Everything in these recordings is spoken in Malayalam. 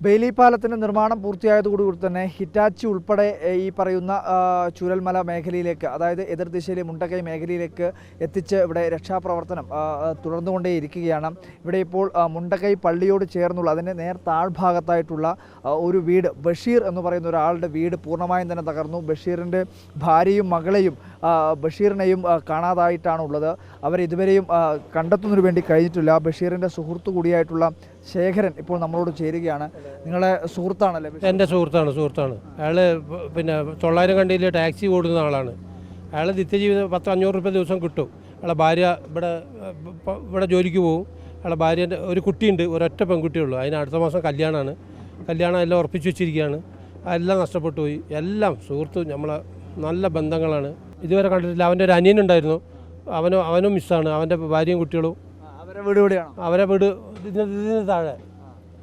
ബെയിലി പാലത്തിൻ്റെ നിർമ്മാണം പൂർത്തിയായതോടുകൂടി തന്നെ ഹിറ്റാച്ചി ഉൾപ്പെടെ ഈ പറയുന്ന ചൂരൽമല മേഖലയിലേക്ക്, അതായത് എതിർദിശയിലെ മുണ്ടക്കൈ മേഖലയിലേക്ക് എത്തിച്ച് ഇവിടെ രക്ഷാപ്രവർത്തനം തുടർന്നുകൊണ്ടേയിരിക്കുകയാണ്. ഇവിടെ ഇപ്പോൾ മുണ്ടക്കൈ പള്ളിയോട് ചേർന്നുള്ള അതിൻ്റെ നേർ താഴ്ഭാഗത്തായിട്ടുള്ള ഒരു വീട്, ബഷീർ എന്ന് പറയുന്ന ഒരാളുടെ വീട് പൂർണ്ണമായും തന്നെ തകർന്നു. ബഷീറിൻ്റെ ഭാര്യയും മകളെയും ബഷീറിനെയും കാണാതായിട്ടാണുള്ളത്. അവരിതുവരെയും കണ്ടെത്തുന്നതിന് വേണ്ടി കഴിഞ്ഞിട്ടില്ല. ബഷീറിൻ്റെ സുഹൃത്തു കൂടിയായിട്ടുള്ള ശേഖരൻ ഇപ്പോൾ നമ്മളോട് ചേരുകയാണ്. നിങ്ങളെ സുഹൃത്താണല്ലേ? എൻ്റെ സുഹൃത്താണ്. അയാൾ പിന്നെ 900 കണ്ടിയിൽ ടാക്സി ഓടുന്ന ആളാണ്. അയാൾ നിത്യജീവിതം 1000-500 രൂപ ദിവസം കിട്ടും. അയാളെ ഭാര്യ ഇവിടെ ജോലിക്ക് പോകും. അയാളെ ഭാര്യൻ്റെ ഒരു കുട്ടിയുണ്ട്, ഒരൊറ്റ പെൺകുട്ടിയുള്ളൂ. അതിന് അടുത്ത മാസം കല്യാണം എല്ലാം ഉറപ്പിച്ച് വെച്ചിരിക്കുകയാണ്. എല്ലാം നഷ്ടപ്പെട്ടു പോയി. എല്ലാം സുഹൃത്തും നമ്മളെ നല്ല ബന്ധങ്ങളാണ്. ഇതുവരെ കണ്ടിട്ടില്ല. അവൻ്റെ ഒരു അനിയനുണ്ടായിരുന്നു, അവനും മിസ്സാണ്. അവൻ്റെ ഭാര്യയും കുട്ടികളും. അവരെ വീട് ഇതിന് താഴെ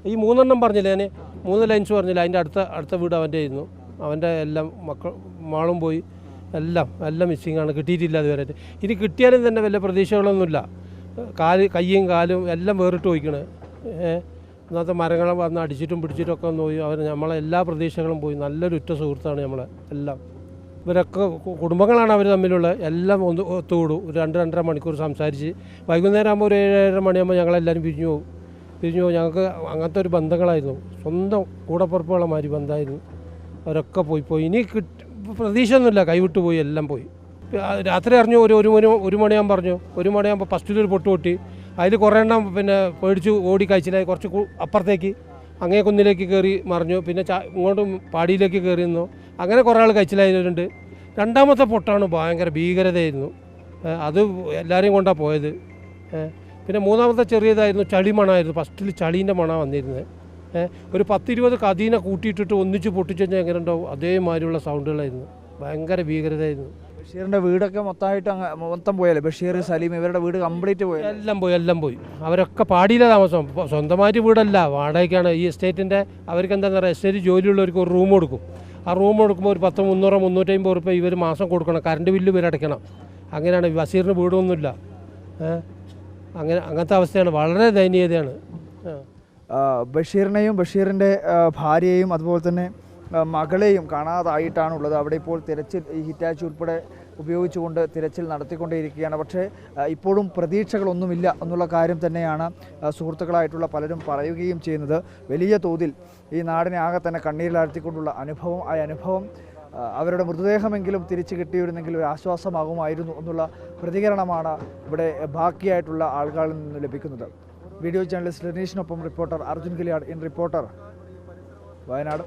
ഈ 3 പറഞ്ഞില്ലേ, ഞാൻ 3 ലൈൻസ് പറഞ്ഞില്ല, അതിൻ്റെ അടുത്ത വീട് അവൻ്റെ ആയിരുന്നു. അവൻ്റെ എല്ലാം മാളും പോയി. എല്ലാം മിസ്സിങ് ആണ്. കിട്ടിയിട്ടില്ല അതുവരെ. ഇനി കിട്ടിയാലും തന്നെ വലിയ പ്രതീക്ഷകളൊന്നുമില്ല. കയ്യും കാലും എല്ലാം വേറിട്ട് പോയിക്കണ്. ഇന്നത്തെ മരങ്ങളെ വന്ന് അടിച്ചിട്ടും പിടിച്ചിട്ടും ഒക്കെ ഒന്ന് പോയി. നമ്മളെ എല്ലാ പ്രതീക്ഷകളും പോയി. നല്ലൊരു ഉറ്റ സുഹൃത്താണ് നമ്മളെ എല്ലാം. ഇവരൊക്കെ കുടുംബങ്ങളാണ് അവർ തമ്മിലുള്ള. എല്ലാം ഒത്തുകൂടും. ഒരു 2-2.5 മണിക്കൂർ സംസാരിച്ച് വൈകുന്നേരം ആകുമ്പോൾ ഒരു 7-7:30 മണിയാകുമ്പോൾ ഞങ്ങളെല്ലാവരും പിരിഞ്ഞു പോകും. ഞങ്ങൾക്ക് അങ്ങനത്തെ ഒരു ബന്ധങ്ങളായിരുന്നു. സ്വന്തം കൂടപ്പുറപ്പുള്ള മാതിരി ബന്ധമായിരുന്നു. അവരൊക്കെ പോയി. ഇനി പ്രതീക്ഷയൊന്നുമില്ല, കൈവിട്ട് പോയി, എല്ലാം പോയി. രാത്രി അറിഞ്ഞു, ഒരു മണിയാകുമ്പോൾ പറഞ്ഞു. 1 മണിയാകുമ്പോൾ ഫസ്റ്റിലൊരു പൊട്ടി. അതിൽ കുറേ എണ്ണം പിന്നെ പേടിച്ച് ഓടി കഴിച്ചില്ലായി. കുറച്ച് അപ്പുറത്തേക്ക് അങ്ങേ കുന്നിലേക്ക് കയറി മറിഞ്ഞു. പിന്നെ ഇങ്ങോട്ടും പാടിയിലേക്ക് കയറി നിന്നു. അങ്ങനെ കുറേ ആൾ കഴിച്ചിലായവരുണ്ട്. 2ാമത്തെ പൊട്ടാണ് ഭയങ്കര ഭീകരതയായിരുന്നു. അത് എല്ലാവരെയും കൊണ്ടാണ് പോയത്. പിന്നെ 3ാമത്തെ ചെറിയതായിരുന്നു, ചളി മണമായിരുന്നു. ഫസ്റ്റിൽ ചളീൻ്റെ മണം വന്നിരുന്നത്. ഒരു 10-20 കതീനെ കൂട്ടിയിട്ടിട്ട് ഒന്നിച്ച് പൊട്ടിച്ചു കഴിഞ്ഞാൽ എങ്ങനെ ഉണ്ടാവും, അതേമാതിരിയുള്ള സൗണ്ടുകളായിരുന്നു. ഭയങ്കര ഭീകരതയായിരുന്നു. ബഷീറിൻ്റെ വീടൊക്കെ മൊത്തം പോയല്ലേ? ബഷീർ, സലീം ഇവരുടെ വീട് കംപ്ലീറ്റ് പോയി. എല്ലാം പോയി. അവരൊക്കെ പാടിയില്ല താമസം. സ്വന്തമായിട്ട് വീടല്ല, വാടകയ്ക്കാണ്. ഈ എസ്റ്റേറ്റിൻ്റെ അവർക്ക് എന്താണെന്ന് പറയുക, എസ്റ്റേറ്റ് ജോലിയുള്ളവർക്ക് ഒരു റൂം കൊടുക്കും. ആ റൂം കൊടുക്കുമ്പോൾ ഒരു 300-350 രൂപ ഇവർ മാസം കൊടുക്കണം. കറണ്ട് ബില്ല് ഇവർ അടയ്ക്കണം. അങ്ങനെയാണ്. ബഷീറിന് വീടൊന്നുമില്ല. അങ്ങനത്തെ അവസ്ഥയാണ്. വളരെ ദയനീയതയാണ്. ബഷീറിനെയും ബഷീറിൻ്റെ ഭാര്യയെയും അതുപോലെ തന്നെ മകളെയും കാണാതായിട്ടാണുള്ളത്. അവിടെ ഇപ്പോൾ തിരച്ചിൽ, ഈ ഹിറ്റാച്ചി ഉൾപ്പെടെ ഉപയോഗിച്ചുകൊണ്ട് തിരച്ചിൽ നടത്തിക്കൊണ്ടേയിരിക്കുകയാണ്. പക്ഷേ ഇപ്പോഴും പ്രതീക്ഷകളൊന്നുമില്ല എന്നുള്ള കാര്യം തന്നെയാണ് സുഹൃത്തുക്കളായിട്ടുള്ള പലരും പറയുകയും ചെയ്യുന്നത്. വലിയ തോതിൽ ഈ നാടിനെ ആകെ തന്നെ കണ്ണീരിലാഴ്ത്തിക്കൊണ്ടുള്ള അനുഭവം, ആ അനുഭവം അവരുടെ മൃതദേഹമെങ്കിലും തിരിച്ചു കിട്ടിയിരുന്നെങ്കിൽ ഒരു ആശ്വാസമാകുമായിരുന്നു എന്നുള്ള പ്രതികരണമാണ് ഇവിടെ ബാക്കിയായിട്ടുള്ള ആളുകളിൽ നിന്ന് ലഭിക്കുന്നത്. വീഡിയോ ജേർണലിസ്റ്റ് ലെനീഷിനൊപ്പം reporter Arjun Kiliyad, in reporter, Wayanad.